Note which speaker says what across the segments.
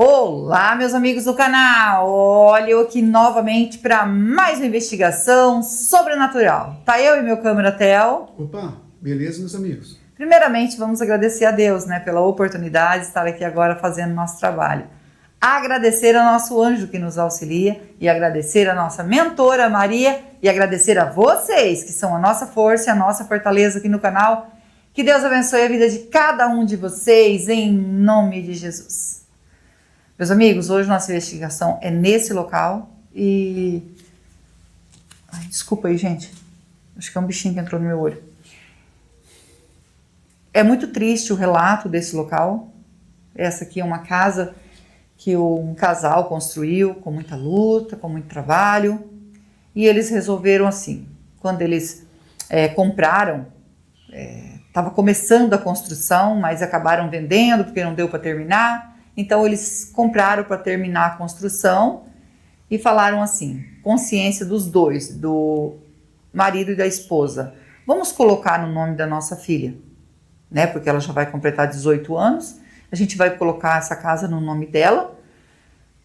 Speaker 1: Olá, meus amigos do canal! Olha eu aqui novamente para mais uma investigação sobrenatural. Tá eu e meu câmera Theo.
Speaker 2: Opa, beleza, meus amigos?
Speaker 1: Primeiramente, vamos agradecer a Deus, pela oportunidade de estar aqui agora fazendo nosso trabalho. Agradecer ao nosso anjo que nos auxilia e agradecer a nossa mentora Maria e agradecer a vocês que são a nossa força e a nossa fortaleza aqui no canal. Que Deus abençoe a vida de cada um de vocês em nome de Jesus. Meus amigos, hoje nossa investigação é nesse local e... Ai, desculpa aí, gente. Acho que é um bichinho que entrou no meu olho. É muito triste o relato desse local. Essa aqui é uma casa que um casal construiu com muita luta, com muito trabalho. E eles resolveram assim, quando eles compraram, estava começando a construção, mas acabaram vendendo porque não deu para terminar. Então eles compraram para terminar a construção e falaram assim, consciência dos dois, do marido e da esposa. Vamos colocar no nome da nossa filha, porque ela já vai completar 18 anos. A gente vai colocar essa casa no nome dela,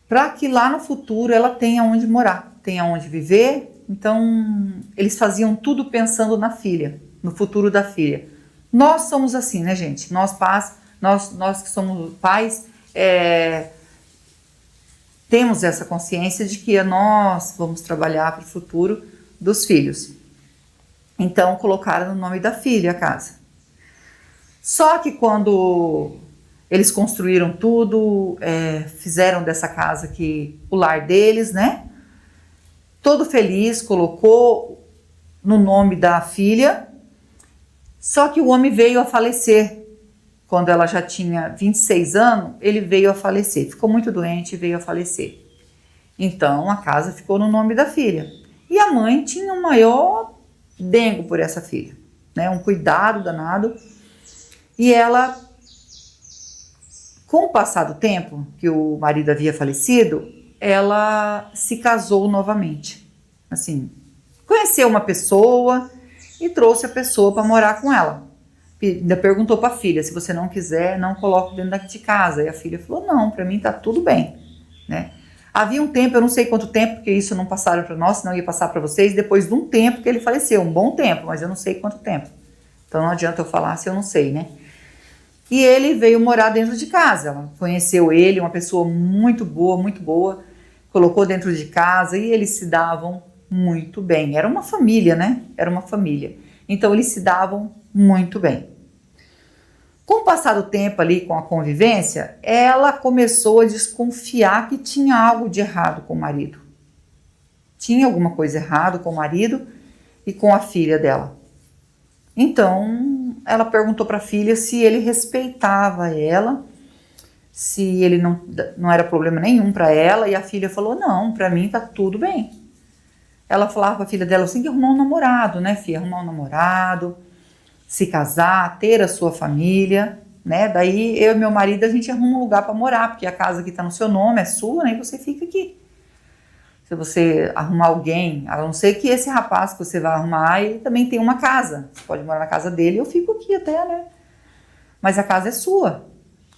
Speaker 1: para que lá no futuro ela tenha onde morar, tenha onde viver. Então eles faziam tudo pensando na filha, no futuro da filha. Nós somos assim, né, gente? Nós que somos pais, temos essa consciência de que nós vamos trabalhar para o futuro dos filhos. Então colocaram no nome da filha a casa. Só que quando eles construíram tudo, fizeram dessa casa aqui o lar deles, todo feliz, colocou no nome da filha. Só que o homem veio a falecer. Quando ela já tinha 26 anos, ele veio a falecer. Ficou muito doente e veio a falecer. Então, a casa ficou no nome da filha. E a mãe tinha um maior dengo por essa filha, um cuidado danado. E ela, com o passar do tempo, que o marido havia falecido, ela se casou novamente. Assim, conheceu uma pessoa e trouxe a pessoa para morar com ela. Ainda perguntou para a filha, se você não quiser, não coloque dentro de casa. E a filha falou, não, para mim tá tudo bem. Havia um tempo, eu não sei quanto tempo, porque isso não passaram para nós, senão ia passar para vocês, depois de um tempo que ele faleceu, um bom tempo, mas eu não sei quanto tempo. Então não adianta eu falar se eu não sei, E ele veio morar dentro de casa. Ela conheceu ele, uma pessoa muito boa, colocou dentro de casa e eles se davam muito bem. Era uma família, Era uma família. Então eles se davam muito bem. Com o passar do tempo ali, com a convivência, ela começou a desconfiar que tinha algo de errado com o marido. Tinha alguma coisa errada com o marido e com a filha dela. Então, ela perguntou para a filha se ele respeitava ela, se ele não era problema nenhum para ela, e a filha falou, não, para mim tá tudo bem. Ela falava para a filha dela assim, que arrumar um namorado, filha, arrumar um namorado, se casar, ter a sua família, Daí eu e meu marido, a gente arruma um lugar para morar, porque a casa que está no seu nome é sua, e você fica aqui. Se você arrumar alguém, a não ser que esse rapaz que você vai arrumar, ele também tem uma casa. Você pode morar na casa dele, eu fico aqui até, Mas a casa é sua.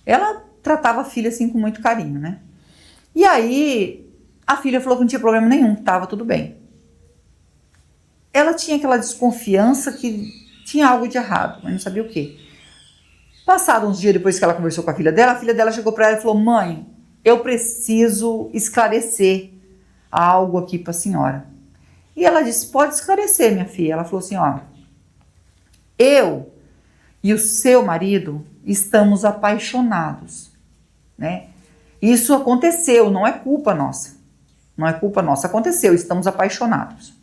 Speaker 1: Ela tratava a filha assim com muito carinho, E aí, a filha falou que não tinha problema nenhum, que estava tudo bem. Ela tinha aquela desconfiança que tinha algo de errado, mas não sabia o quê. Passado uns dias depois que ela conversou com a filha dela chegou para ela e falou, mãe, eu preciso esclarecer algo aqui para a senhora. E ela disse, pode esclarecer, minha filha. Ela falou assim, eu e o seu marido estamos apaixonados, Isso aconteceu, não é culpa nossa. Não é culpa nossa, aconteceu, estamos apaixonados.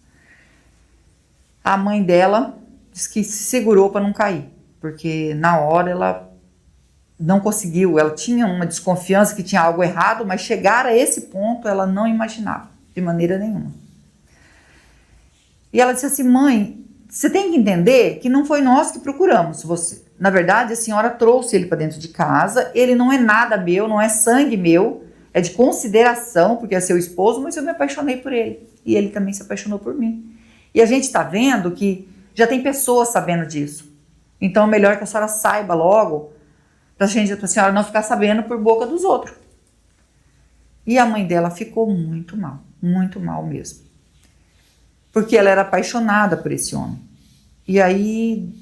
Speaker 1: A mãe dela disse que se segurou para não cair, porque na hora ela não conseguiu, ela tinha uma desconfiança que tinha algo errado, mas chegar a esse ponto ela não imaginava, de maneira nenhuma. E ela disse assim, mãe, você tem que entender que não foi nós que procuramos, na verdade a senhora trouxe ele para dentro de casa, ele não é nada meu, não é sangue meu, é de consideração, porque é seu esposo, mas eu me apaixonei por ele, e ele também se apaixonou por mim. E a gente está vendo que já tem pessoas sabendo disso. Então é melhor que a senhora saiba logo, para a senhora não ficar sabendo por boca dos outros. E a mãe dela ficou muito mal mesmo. Porque ela era apaixonada por esse homem. E aí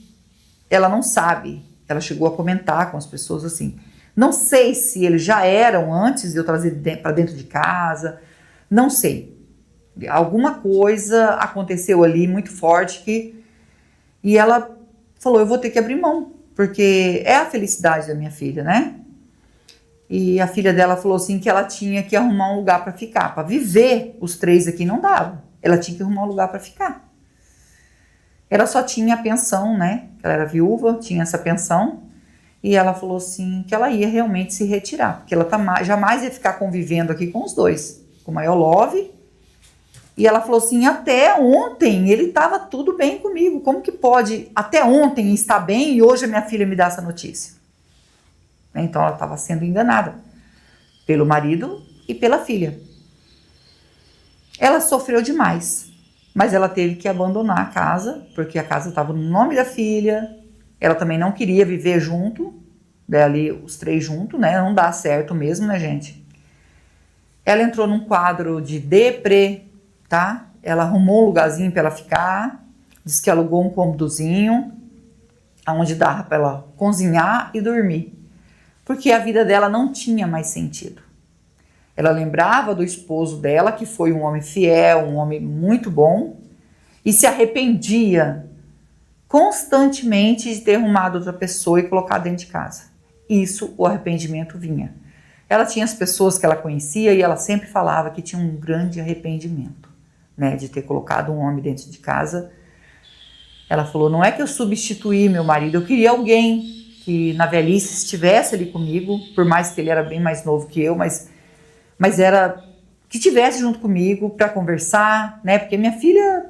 Speaker 1: ela não sabe, ela chegou a comentar com as pessoas assim, não sei se eles já eram antes de eu trazer para dentro de casa, não sei. Alguma coisa aconteceu ali muito forte e ela falou, eu vou ter que abrir mão, porque é a felicidade da minha filha, né? E a filha dela falou assim que ela tinha que arrumar um lugar para ficar, para viver os 3 aqui não dava. Ela tinha que arrumar um lugar para ficar. Ela só tinha a pensão, né? Ela era viúva, tinha essa pensão. E ela falou assim que ela ia realmente se retirar, porque ela jamais ia ficar convivendo aqui com os 2, com o maior love. E ela falou assim, até ontem ele estava tudo bem comigo. Como que pode até ontem estar bem e hoje a minha filha me dá essa notícia? Então ela estava sendo enganada pelo marido e pela filha. Ela sofreu demais, mas ela teve que abandonar a casa, porque a casa estava no nome da filha. Ela também não queria viver junto, ali os 3 juntos, né? Não dá certo mesmo, né, gente? Ela entrou num quadro de deprê, tá? Ela arrumou um lugarzinho para ela ficar, disse que alugou um cômodozinho, onde dava para ela cozinhar e dormir, porque a vida dela não tinha mais sentido. Ela lembrava do esposo dela, que foi um homem fiel, um homem muito bom, e se arrependia constantemente de ter arrumado outra pessoa e colocado dentro de casa. Isso, o arrependimento vinha. Ela tinha as pessoas que ela conhecia e ela sempre falava que tinha um grande arrependimento, né, de ter colocado um homem dentro de casa. Ela falou, não é que eu substituí meu marido, eu queria alguém que na velhice estivesse ali comigo, por mais que ele era bem mais novo que eu, mas era que estivesse junto comigo para conversar, né, porque minha filha,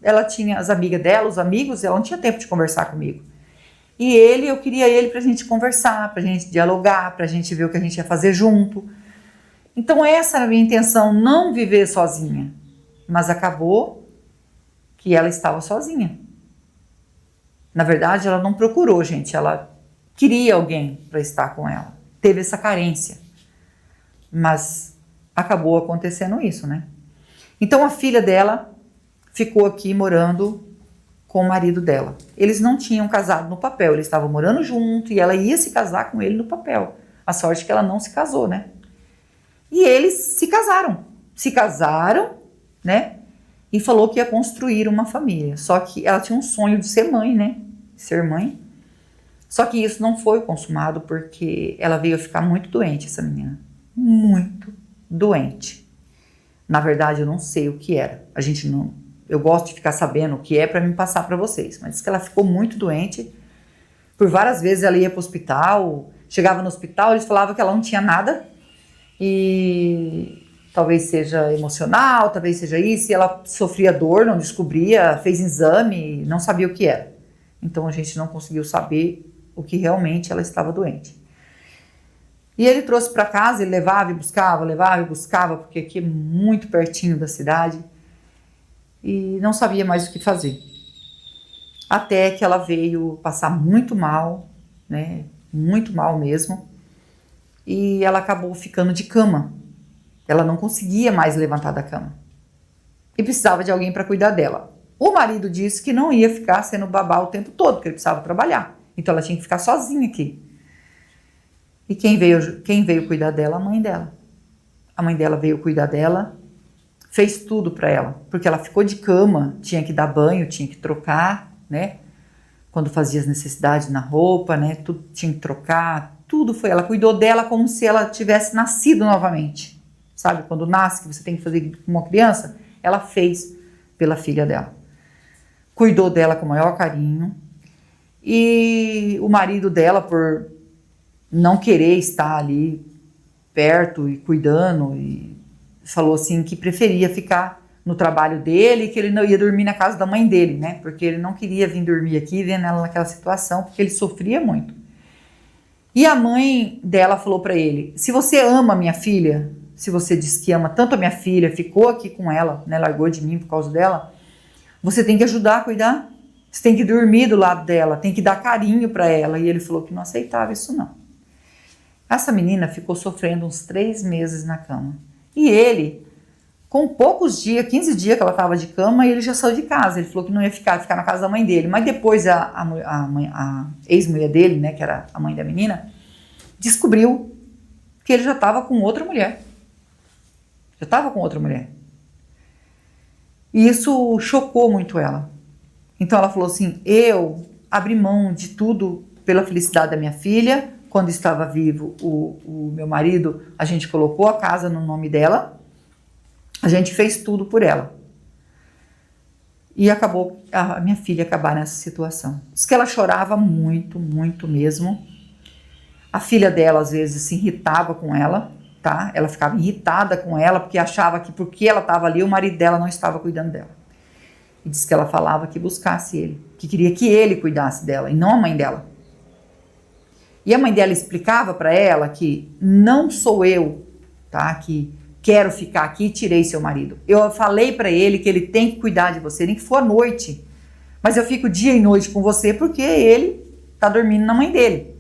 Speaker 1: ela tinha as amigas dela, os amigos, ela não tinha tempo de conversar comigo. E eu queria ele pra gente conversar, pra gente dialogar, pra gente ver o que a gente ia fazer junto. Então essa era a minha intenção, não viver sozinha. Mas acabou que ela estava sozinha. Na verdade, ela não procurou, gente, ela queria alguém para estar com ela. Teve essa carência. Mas acabou acontecendo isso, né? Então a filha dela ficou aqui morando com o marido dela. Eles não tinham casado no papel, eles estavam morando junto e ela ia se casar com ele no papel. A sorte é que ela não se casou, né? E eles se casaram, né? E falou que ia construir uma família. Só que ela tinha um sonho de ser mãe, né? Ser mãe. Só que isso não foi consumado porque ela veio a ficar muito doente, essa menina. Muito doente. Na verdade, eu não sei o que era. Eu gosto de ficar sabendo o que é para me passar para vocês. Mas diz que ela ficou muito doente. Por várias vezes ela ia para o hospital. Chegava no hospital, eles falavam que ela não tinha nada. E talvez seja emocional, talvez seja isso. E ela sofria dor, não descobria, fez exame, não sabia o que era. Então a gente não conseguiu saber o que realmente ela estava doente. E ele trouxe para casa, ele levava e buscava, porque aqui é muito pertinho da cidade. E não sabia mais o que fazer. Até que ela veio passar muito mal, né? Muito mal mesmo. E ela acabou ficando de cama. Ela não conseguia mais levantar da cama. E precisava de alguém para cuidar dela. O marido disse que não ia ficar sendo babá o tempo todo, porque ele precisava trabalhar. Então ela tinha que ficar sozinha aqui. E quem veio cuidar dela? A mãe dela. A mãe dela veio cuidar dela, fez tudo para ela, porque ela ficou de cama, tinha que dar banho, tinha que trocar, né? Quando fazia as necessidades na roupa, né? Tudo tinha que trocar, tudo foi. Ela cuidou dela como se ela tivesse nascido novamente. Sabe? Quando nasce, que você tem que fazer com uma criança, ela fez pela filha dela. Cuidou dela com o maior carinho. E o marido dela, por não querer estar ali perto e cuidando, e falou assim que preferia ficar no trabalho dele, que ele não ia dormir na casa da mãe dele, né? Porque ele não queria vir dormir aqui, vendo ela naquela situação, porque ele sofria muito. E a mãe dela falou para ele, se você ama minha filha, se você diz que ama tanto a minha filha, ficou aqui com ela, né? Largou de mim por causa dela, você tem que ajudar a cuidar. Você tem que dormir do lado dela, tem que dar carinho para ela. E ele falou que não aceitava isso não. Essa menina ficou sofrendo uns 3 meses na cama. E ele, com poucos dias, 15 dias que ela estava de cama, ele já saiu de casa. Ele falou que não ia ficar na casa da mãe dele. Mas depois a ex-mulher dele, né, que era a mãe da menina, descobriu que ele já estava com outra mulher. Já estava com outra mulher. E isso chocou muito ela. Então ela falou assim, eu abri mão de tudo pela felicidade da minha filha. Quando estava vivo o meu marido, a gente colocou a casa no nome dela. A gente fez tudo por ela. E acabou a minha filha acabar nessa situação. Diz que ela chorava muito, muito mesmo. A filha dela, às vezes, se irritava com ela, tá? Ela ficava irritada com ela, porque achava que porque ela estava ali, o marido dela não estava cuidando dela. E diz que ela falava que buscasse ele, que queria que ele cuidasse dela, e não a mãe dela. E a mãe dela explicava para ela que não sou eu, tá? Que quero ficar aqui e tirei seu marido. Eu falei para ele que ele tem que cuidar de você, nem que for à noite. Mas eu fico dia e noite com você porque ele tá dormindo na mãe dele.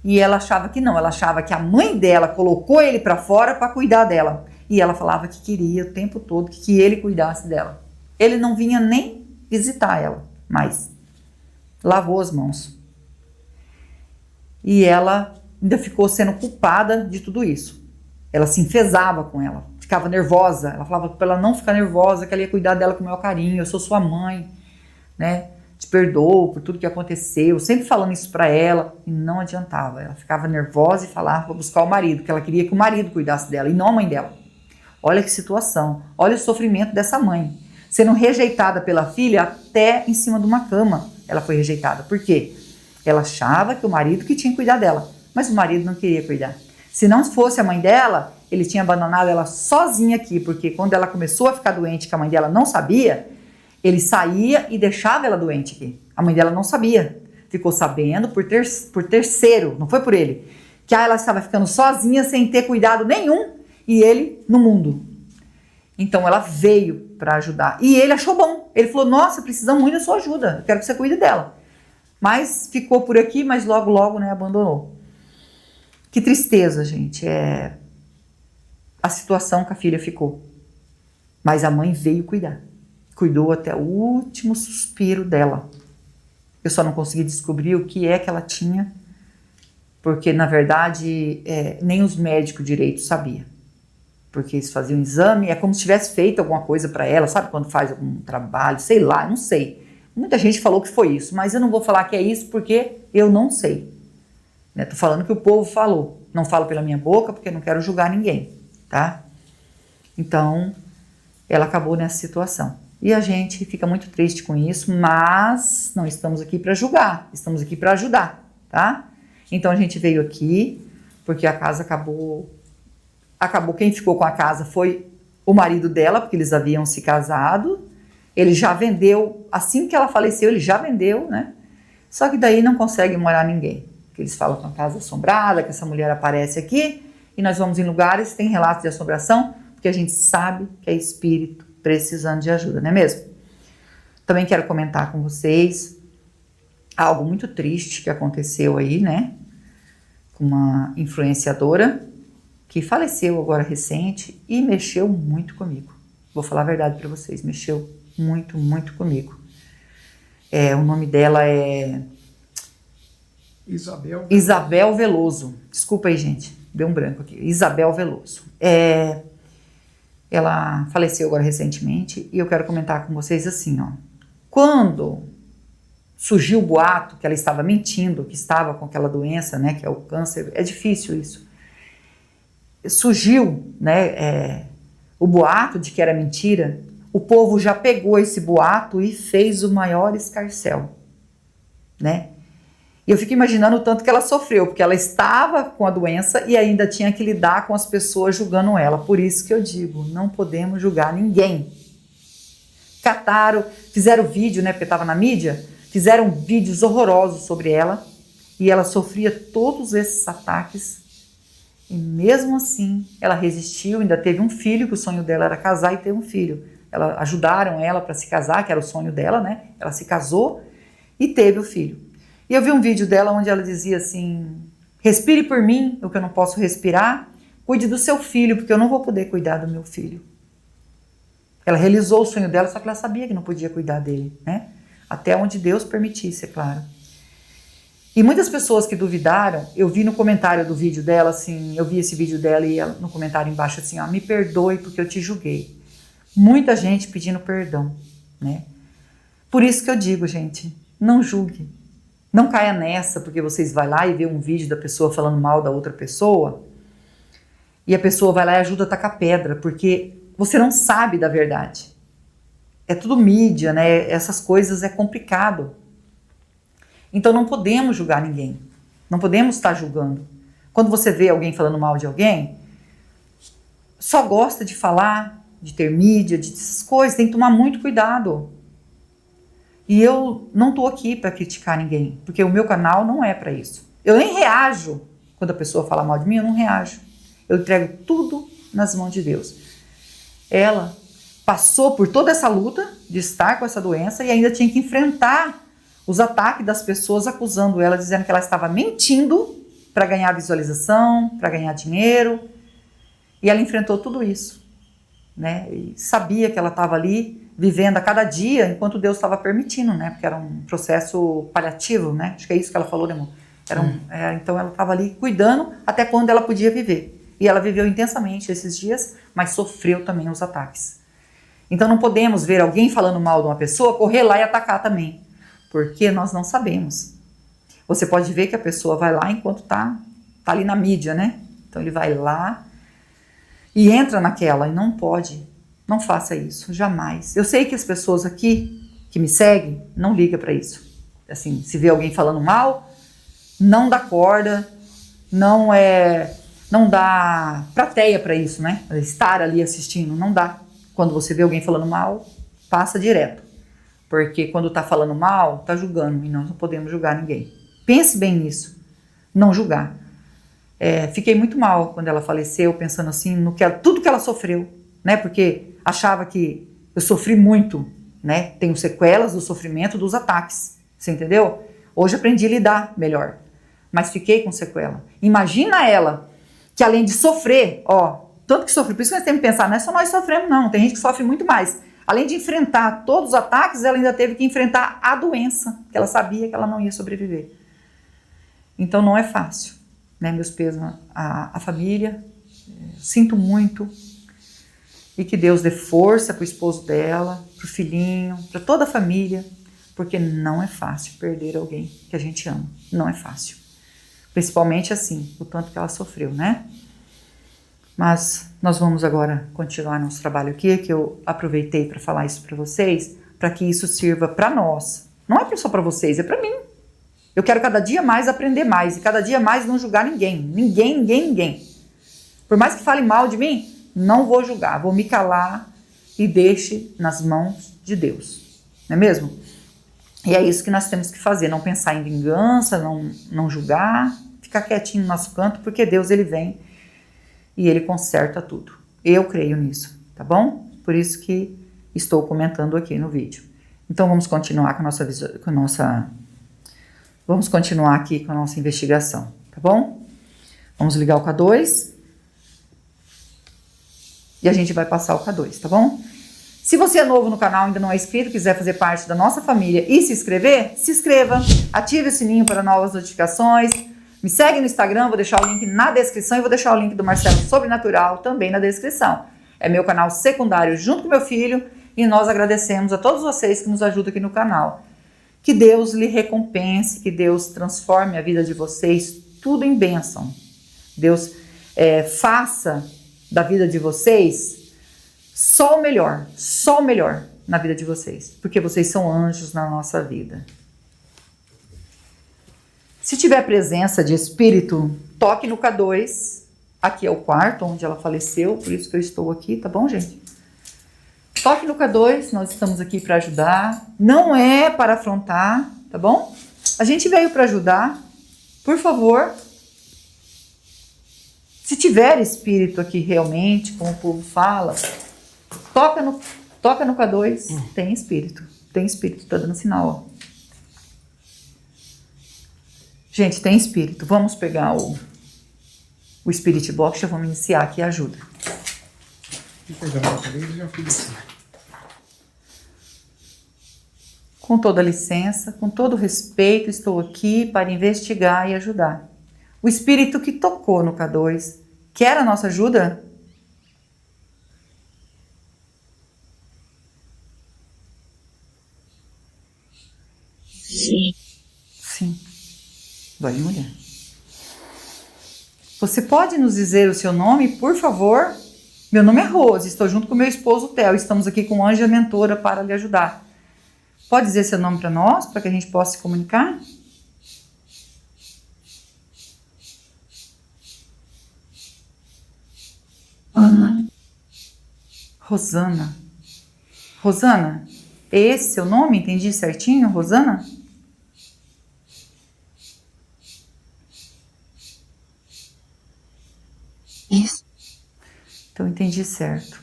Speaker 1: E ela achava que não, ela achava que a mãe dela colocou ele para fora para cuidar dela. E ela falava que queria o tempo todo que ele cuidasse dela. Ele não vinha nem visitar ela, mas lavou as mãos. E ela ainda ficou sendo culpada de tudo isso. Ela se enfesava com ela, ficava nervosa. Ela falava para ela não ficar nervosa, que ela ia cuidar dela com o maior carinho. Eu sou sua mãe, né? Te perdoo por tudo que aconteceu. Sempre falando isso para ela e não adiantava. Ela ficava nervosa e falava para buscar o marido, que ela queria que o marido cuidasse dela e não a mãe dela. Olha que situação. Olha o sofrimento dessa mãe. Sendo rejeitada pela filha até em cima de uma cama. Ela foi rejeitada. Por quê? Ela achava que o marido que tinha que cuidar dela, mas o marido não queria cuidar. Se não fosse a mãe dela, ele tinha abandonado ela sozinha aqui, porque quando ela começou a ficar doente, que a mãe dela não sabia, ele saía e deixava ela doente aqui. A mãe dela não sabia. Ficou sabendo por terceiro, não foi por ele, que ela estava ficando sozinha, sem ter cuidado nenhum, e ele no mundo. Então ela veio para ajudar. E ele achou bom. Ele falou, nossa, precisamos muito da sua ajuda, eu quero que você cuide dela. Mas ficou por aqui, mas logo, logo, né, abandonou. Que tristeza, gente, é a situação que a filha ficou. Mas a mãe veio cuidar. Cuidou até o último suspiro dela. Eu só não consegui descobrir o que é que ela tinha, porque, na verdade, nem os médicos direito sabiam. Porque eles faziam um exame, é como se tivesse feito alguma coisa para ela, sabe quando faz algum trabalho, sei lá, não sei. Muita gente falou que foi isso, mas eu não vou falar que é isso porque eu não sei. Tô falando que o povo falou. Não falo pela minha boca porque não quero julgar ninguém, tá? Então, ela acabou nessa situação. E a gente fica muito triste com isso, mas não estamos aqui para julgar, estamos aqui para ajudar, tá? Então a gente veio aqui porque a casa acabou, quem ficou com a casa foi o marido dela, porque eles haviam se casado. Ele já vendeu, assim que ela faleceu, ele já vendeu, né? Só que daí não consegue morar ninguém. Porque eles falam que é uma casa assombrada, que essa mulher aparece aqui, e nós vamos em lugares, tem relatos de assombração, porque a gente sabe que é espírito precisando de ajuda, não é mesmo? Também quero comentar com vocês algo muito triste que aconteceu aí, né? Com uma influenciadora que faleceu agora recente e mexeu muito comigo. Vou falar a verdade para vocês, mexeu muito, muito comigo. O nome dela é Isabel Veloso. Desculpa aí, gente, deu um branco aqui. Isabel Veloso. Ela faleceu agora recentemente e eu quero comentar com vocês assim, ó. Quando surgiu o boato que ela estava mentindo, que estava com aquela doença, né, que é o câncer, é difícil isso. Surgiu, né, o boato de que era mentira. O povo já pegou esse boato e fez o maior escarcéu, né? E eu fico imaginando o tanto que ela sofreu, porque ela estava com a doença e ainda tinha que lidar com as pessoas julgando ela. Por isso que eu digo, não podemos julgar ninguém. Cataram, fizeram vídeo, né, porque estava na mídia, fizeram vídeos horrorosos sobre ela e ela sofria todos esses ataques. E mesmo assim, ela resistiu, ainda teve um filho, que o sonho dela era casar e ter um filho. Ajudaram ela para se casar, que era o sonho dela, né? Ela se casou e teve o filho. E eu vi um vídeo dela onde ela dizia assim, respire por mim, o que eu não posso respirar, cuide do seu filho, porque eu não vou poder cuidar do meu filho. Ela realizou o sonho dela, só que ela sabia que não podia cuidar dele, né? Até onde Deus permitisse, é claro. E muitas pessoas que duvidaram, eu vi no comentário do vídeo dela, assim, eu vi esse vídeo dela e ela, no comentário embaixo assim, ó, me perdoe porque eu te julguei. Muita gente pedindo perdão, né? Por isso que eu digo, gente, não julgue. Não caia nessa, porque vocês vão lá e vê um vídeo da pessoa falando mal da outra pessoa e a pessoa vai lá e ajuda a tacar pedra, porque você não sabe da verdade. É tudo mídia, né? Essas coisas é complicado. Então não podemos julgar ninguém. Não podemos estar julgando. Quando você vê alguém falando mal de alguém, só gosta de falar, de ter mídia, de essas coisas, tem que tomar muito cuidado. E eu não estou aqui para criticar ninguém, porque o meu canal não é para isso. Eu nem reajo. Quando a pessoa fala mal de mim, eu não reajo. Eu entrego tudo nas mãos de Deus. Ela passou por toda essa luta de estar com essa doença e ainda tinha que enfrentar os ataques das pessoas acusando ela, dizendo que ela estava mentindo para ganhar visualização, para ganhar dinheiro. E ela enfrentou tudo isso, né? E sabia que ela estava ali vivendo a cada dia enquanto Deus estava permitindo, né? Porque era um processo paliativo, né? Acho que é isso que ela falou, né, amor? Então ela estava ali cuidando até quando ela podia viver. E ela viveu intensamente esses dias, mas sofreu também os ataques. Então não podemos ver alguém falando mal de uma pessoa, correr lá e atacar também. Porque nós não sabemos. Você pode ver que a pessoa vai lá enquanto tá ali na mídia, né? Então ele vai lá e entra naquela, e não pode. Não faça isso, jamais. Eu sei que as pessoas aqui que me seguem não ligam para isso. Assim, se vê alguém falando mal, não dá corda, não dá plateia para isso, né? Estar ali assistindo, não dá. Quando você vê alguém falando mal, passa direto. Porque quando está falando mal, está julgando, e nós não podemos julgar ninguém. Pense bem nisso, não julgar. Fiquei muito mal quando ela faleceu, pensando assim, tudo que ela sofreu, né? Porque achava que eu sofri muito, né? Tenho sequelas do sofrimento dos ataques, você entendeu? Hoje aprendi a lidar melhor, mas fiquei com sequela. Imagina ela, que além de sofrer, ó, tanto que sofre, por isso que nós temos que pensar, não é só nós sofremos não, tem gente que sofre muito mais. Além de enfrentar todos os ataques, ela ainda teve que enfrentar a doença, que ela sabia que ela não ia sobreviver. Então não é fácil, né? Meus pesos à família, sinto muito, e que Deus dê força para o esposo dela, para o filhinho, para toda a família, porque não é fácil perder alguém que a gente ama, não é fácil. Principalmente assim, o tanto que ela sofreu, né? Mas nós vamos agora continuar nosso trabalho aqui, que eu aproveitei para falar isso para vocês, para que isso sirva para nós. Não é só para vocês, é para mim. Eu quero cada dia mais aprender mais e cada dia mais não julgar ninguém. Ninguém. Por mais que fale mal de mim, não vou julgar, vou me calar e deixe nas mãos de Deus. Não é mesmo? E é isso que nós temos que fazer, não pensar em vingança, não julgar, ficar quietinho no nosso canto, porque Deus ele vem e ele conserta tudo. Eu creio nisso, tá bom? Por isso que estou comentando aqui no vídeo. Então vamos continuar vamos continuar aqui com a nossa investigação, tá bom? Vamos ligar o K2 e a gente vai passar o K2, tá bom? Se você é novo no canal, ainda não é inscrito, quiser fazer parte da nossa família e se inscrever, se inscreva, ative o sininho para novas notificações. Me segue no Instagram, vou deixar o link na descrição e vou deixar o link do Marcelo Sobrenatural também na descrição. É meu canal secundário junto com meu filho e nós agradecemos a todos vocês que nos ajudam aqui no canal. Que Deus lhe recompense, que Deus transforme a vida de vocês tudo em bênção. Deus faça da vida de vocês só o melhor na vida de vocês, porque vocês são anjos na nossa vida. Se tiver presença de espírito, toque no K2. Aqui é o quarto onde ela faleceu, por isso que eu estou aqui, tá bom, gente? Toque no K2, nós estamos aqui para ajudar. Não é para afrontar, tá bom? A gente veio para ajudar. Por favor, se tiver espírito aqui realmente, como o povo fala, toca no K2, tem espírito, tá dando sinal, ó. Gente, tem espírito. Vamos pegar O Spirit Box, já vamos iniciar aqui a ajuda.
Speaker 2: Vou pegar a bateria e já fiz assim.
Speaker 1: Com toda licença, com todo respeito, estou aqui para investigar e ajudar. O espírito que tocou no K2 quer a nossa ajuda?
Speaker 3: Sim.
Speaker 1: Sim. Vai, mulher. Você pode nos dizer o seu nome, por favor? Meu nome é Rose, estou junto com meu esposo Theo. Estamos aqui com a Anja Mentora para lhe ajudar. Pode dizer seu nome para nós, para que a gente possa se comunicar?
Speaker 3: Ana.
Speaker 1: Rosana. Rosana, é esse seu nome? Entendi certinho, Rosana?
Speaker 3: Isso.
Speaker 1: Então entendi certo.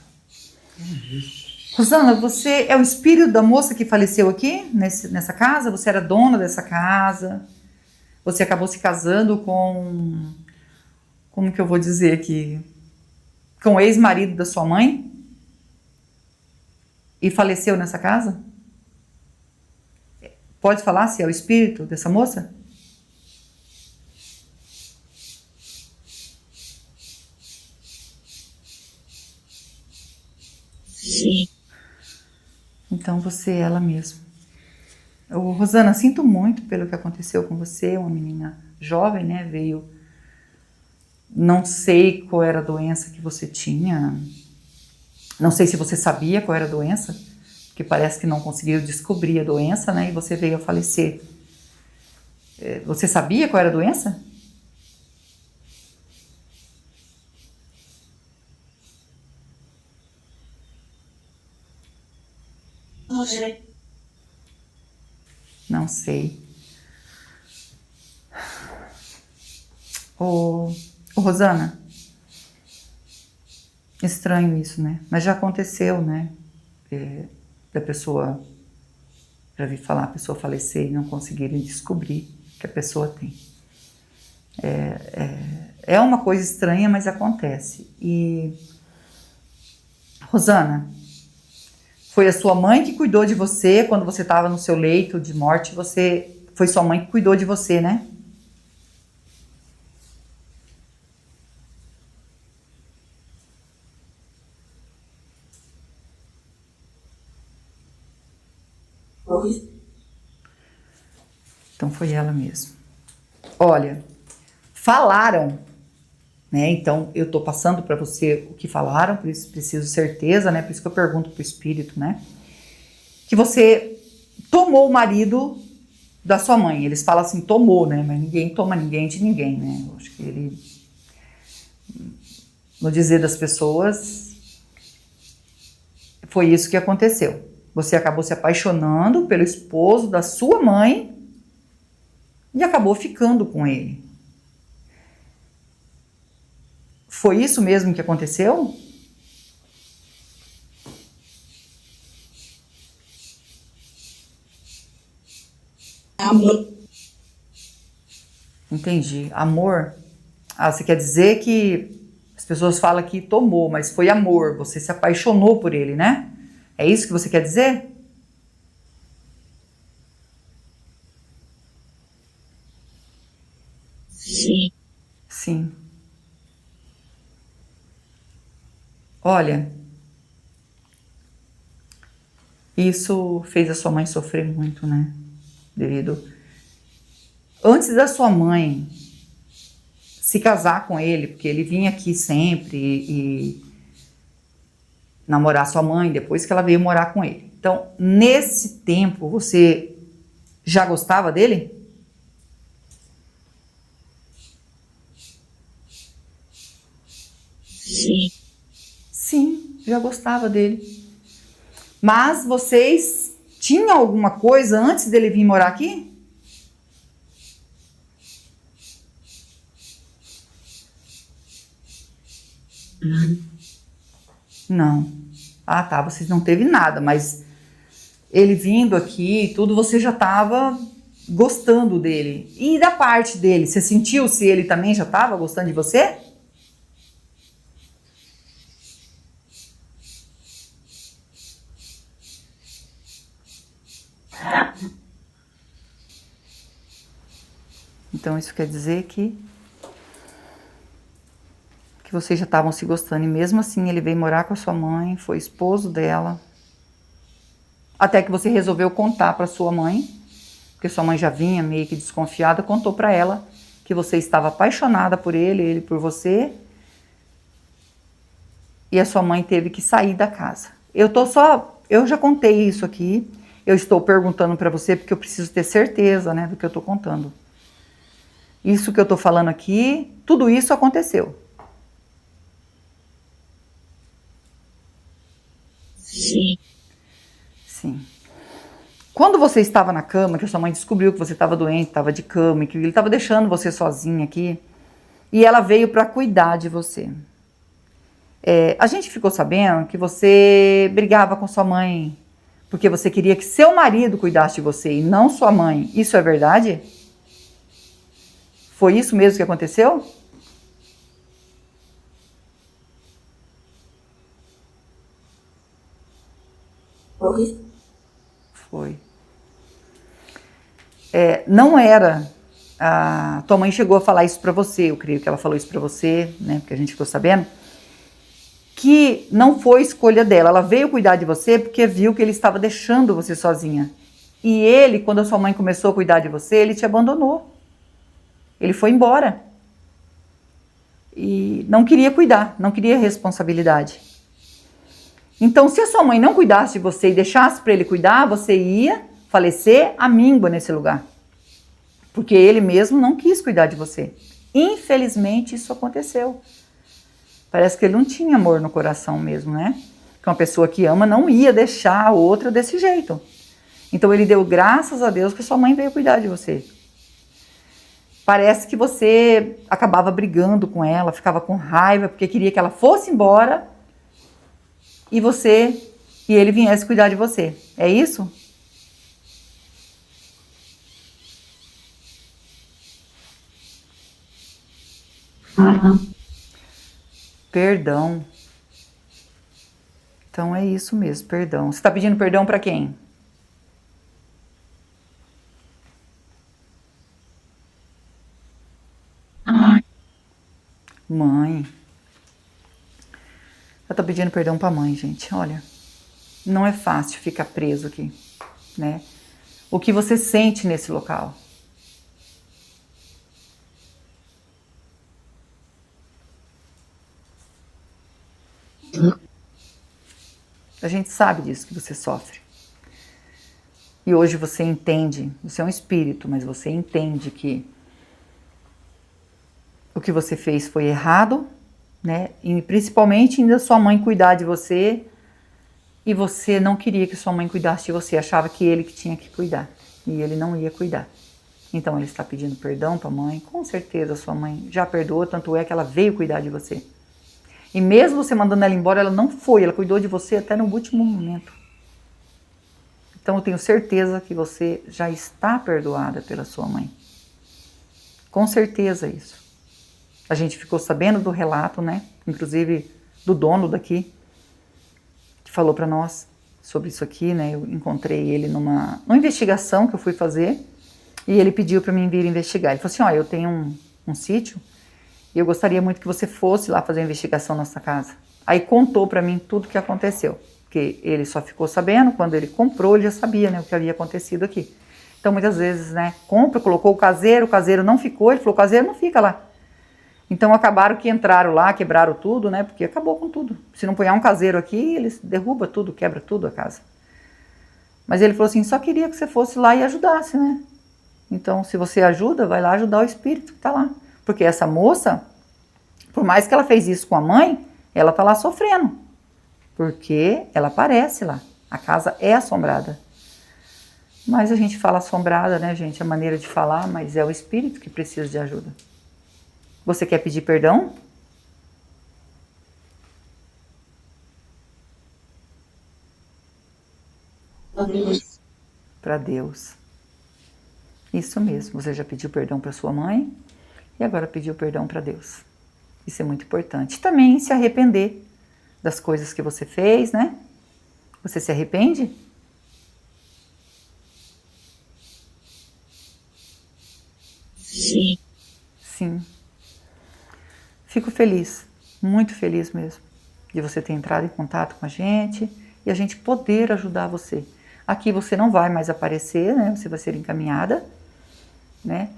Speaker 1: Rosana, você é o espírito da moça que faleceu aqui, nessa casa? Você era dona dessa casa? Você acabou se casando com... Como que eu vou dizer aqui? Com o ex-marido da sua mãe? E faleceu nessa casa? Pode falar se é o espírito dessa moça?
Speaker 3: Sim.
Speaker 1: Então você é ela mesma. Ô, Rosana, sinto muito pelo que aconteceu com você, uma menina jovem, né? Veio... Não sei qual era a doença que você tinha. Não sei se você sabia qual era a doença, porque parece que não conseguiu descobrir a doença, né? E você veio a falecer. Você sabia qual era a doença?
Speaker 3: Não sei.
Speaker 1: Não sei. Ô, Rosana, estranho isso, né? Mas já aconteceu, né? Da pessoa, já vi falar, a pessoa falecer e não conseguirem descobrir que a pessoa tem. É uma coisa estranha, mas acontece. E, Rosana, foi a sua mãe que cuidou de você quando você estava no seu leito de morte? Foi sua mãe que cuidou de você, né?
Speaker 3: Foi.
Speaker 1: Então foi ela mesmo. Olha, falaram, né? Então eu tô passando para você o que falaram, por isso preciso certeza, né? Por isso que eu pergunto pro espírito, né? Que você tomou o marido da sua mãe. Eles falam assim, tomou, né? Mas ninguém toma ninguém de ninguém, né? Eu acho que ele, no dizer das pessoas, foi isso que aconteceu. Você acabou se apaixonando pelo esposo da sua mãe e acabou ficando com ele. Foi isso mesmo que aconteceu?
Speaker 3: Amor.
Speaker 1: Entendi. Amor? Ah, você quer dizer que as pessoas falam que tomou, mas foi amor. Você se apaixonou por ele, né? É isso que você quer dizer?
Speaker 3: Sim.
Speaker 1: Sim. Olha, isso fez a sua mãe sofrer muito, né? Antes da sua mãe se casar com ele, porque ele vinha aqui sempre e namorar sua mãe, depois que ela veio morar com ele. Então, nesse tempo, você já gostava dele?
Speaker 3: Sim.
Speaker 1: Sim, já gostava dele. Mas vocês tinham alguma coisa antes dele vir morar aqui? Não. Ah, tá, vocês não teve nada, mas ele vindo aqui e tudo, você já estava gostando dele. E da parte dele, você sentiu se ele também já estava gostando de você? Então isso quer dizer que vocês já estavam se gostando. E mesmo assim ele veio morar com a sua mãe, foi esposo dela. Até que você resolveu contar para sua mãe, porque sua mãe já vinha meio que desconfiada, contou para ela que você estava apaixonada por ele por você. E a sua mãe teve que sair da casa. Eu já contei isso aqui. Eu estou perguntando para você porque eu preciso ter certeza, né, do que eu estou contando. Isso que eu estou falando aqui, tudo isso aconteceu.
Speaker 3: Sim.
Speaker 1: Sim. Quando você estava na cama, que a sua mãe descobriu que você estava doente, estava de cama, e que ele estava deixando você sozinha aqui, e ela veio para cuidar de você. A gente ficou sabendo que você brigava com sua mãe, porque você queria que seu marido cuidasse de você e não sua mãe. Isso é verdade? Foi isso mesmo que aconteceu? Foi. Não era. A tua mãe chegou a falar isso pra você, eu creio que ela falou isso pra você, né? Porque a gente ficou sabendo que não foi escolha dela. Ela veio cuidar de você porque viu que ele estava deixando você sozinha. E ele, quando a sua mãe começou a cuidar de você, ele te abandonou. Ele foi embora. E não queria cuidar, não queria responsabilidade. Então, se a sua mãe não cuidasse de você e deixasse para ele cuidar, você ia falecer à míngua nesse lugar. Porque ele mesmo não quis cuidar de você. Infelizmente, isso aconteceu. Parece que ele não tinha amor no coração mesmo, né? Que uma pessoa que ama não ia deixar a outra desse jeito. Então, ele deu graças a Deus que sua mãe veio cuidar de você. Parece que você acabava brigando com ela, ficava com raiva, porque queria que ela fosse embora e ele viesse cuidar de você. É isso? Perdão. Então é isso mesmo, perdão. Você está pedindo perdão para quem? Mãe. Eu tô pedindo perdão pra mãe, gente. Olha, não é fácil ficar preso aqui, né? O que você sente nesse local? A gente sabe disso que você sofre. E hoje você entende, você é um espírito, mas você entende que o que você fez foi errado, né? E principalmente ainda sua mãe cuidar de você e você não queria que sua mãe cuidasse de você, achava que ele que tinha que cuidar e ele não ia cuidar. Então ele está pedindo perdão para a mãe, com certeza sua mãe já perdoou, tanto é que ela veio cuidar de você. E mesmo você mandando ela embora, ela não foi, ela cuidou de você até no último momento. Então eu tenho certeza que você já está perdoada pela sua mãe. Com certeza isso. A gente ficou sabendo do relato, né? Inclusive do dono daqui, que falou para nós sobre isso aqui, né? Eu encontrei ele numa investigação que eu fui fazer e ele pediu para mim vir investigar. Ele falou assim, ó, eu tenho um sítio e eu gostaria muito que você fosse lá fazer a investigação na nossa casa. Aí contou para mim tudo o que aconteceu, porque ele só ficou sabendo quando ele comprou, ele já sabia, né, o que havia acontecido aqui. Então muitas vezes, né, compra, colocou o caseiro não ficou, ele falou, o caseiro não fica lá. Então acabaram que entraram lá, quebraram tudo, né? Porque acabou com tudo. Se não punhar um caseiro aqui, eles derrubam tudo, quebra tudo a casa. Mas ele falou assim, só queria que você fosse lá e ajudasse, né? Então, se você ajuda, vai lá ajudar o espírito que tá lá. Porque essa moça, por mais que ela fez isso com a mãe, ela tá lá sofrendo. Porque ela aparece lá. A casa é assombrada. Mas a gente fala assombrada, né, gente? É a maneira de falar, mas é o espírito que precisa de ajuda. Você quer pedir perdão? Para Deus. Isso mesmo, você já pediu perdão para sua mãe e agora pediu perdão para Deus. Isso é muito importante. Também se arrepender das coisas que você fez, né? Você se arrepende?
Speaker 3: Sim.
Speaker 1: Sim. Fico feliz, muito feliz mesmo, de você ter entrado em contato com a gente e a gente poder ajudar você. Aqui você não vai mais aparecer, né? Você vai ser encaminhada, né?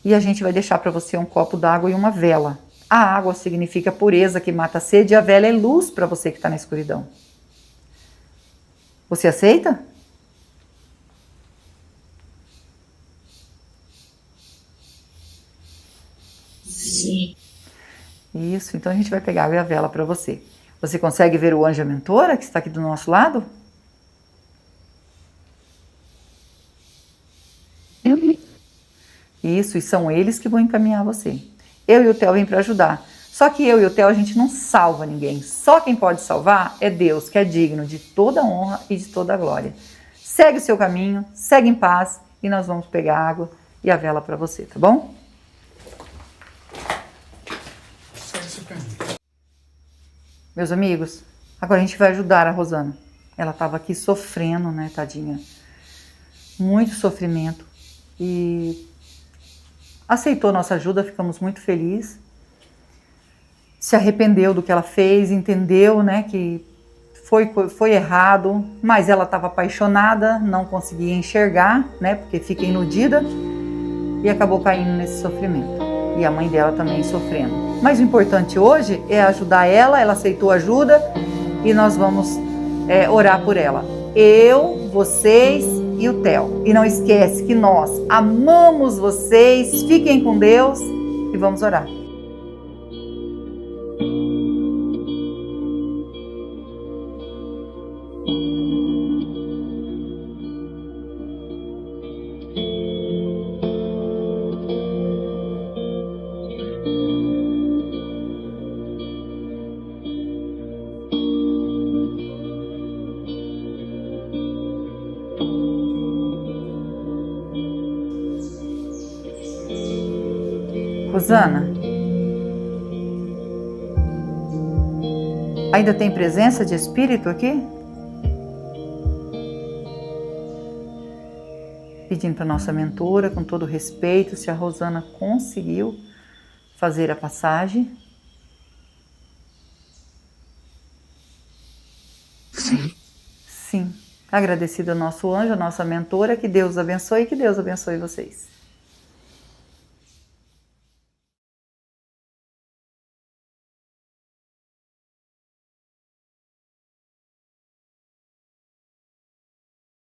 Speaker 1: E a gente vai deixar para você um copo d'água e uma vela. A água significa pureza que mata a sede e a vela é luz para você que está na escuridão. Você aceita?
Speaker 3: Sim.
Speaker 1: Isso, então a gente vai pegar a água e a vela para você. Você consegue ver o anjo mentora que está aqui do nosso lado? Isso, e são eles que vão encaminhar você. Eu e o Theo vêm para ajudar. Só que eu e o Theo a gente não salva ninguém. Só quem pode salvar é Deus, que é digno de toda honra e de toda glória. Segue o seu caminho, segue em paz e nós vamos pegar a água e a vela para você, tá bom?
Speaker 2: Segue seu caminho.
Speaker 1: Meus amigos, agora a gente vai ajudar a Rosana. Ela estava aqui sofrendo, né, tadinha? Muito sofrimento. E aceitou nossa ajuda, ficamos muito felizes. Se arrependeu do que ela fez, entendeu, né, que foi errado, mas ela estava apaixonada, não conseguia enxergar, né, porque fica iludida e acabou caindo nesse sofrimento. E a mãe dela também sofrendo. Mas o importante hoje é ajudar ela, ela aceitou ajuda e nós vamos orar por ela. Eu, vocês e o Theo. E não esquece que nós amamos vocês, fiquem com Deus e vamos orar. Rosana, ainda tem presença de espírito aqui? Pedindo para nossa mentora, com todo respeito, se a Rosana conseguiu fazer a passagem.
Speaker 3: Sim.
Speaker 1: Sim. Agradecido ao nosso anjo, a nossa mentora, que Deus abençoe e que Deus abençoe vocês.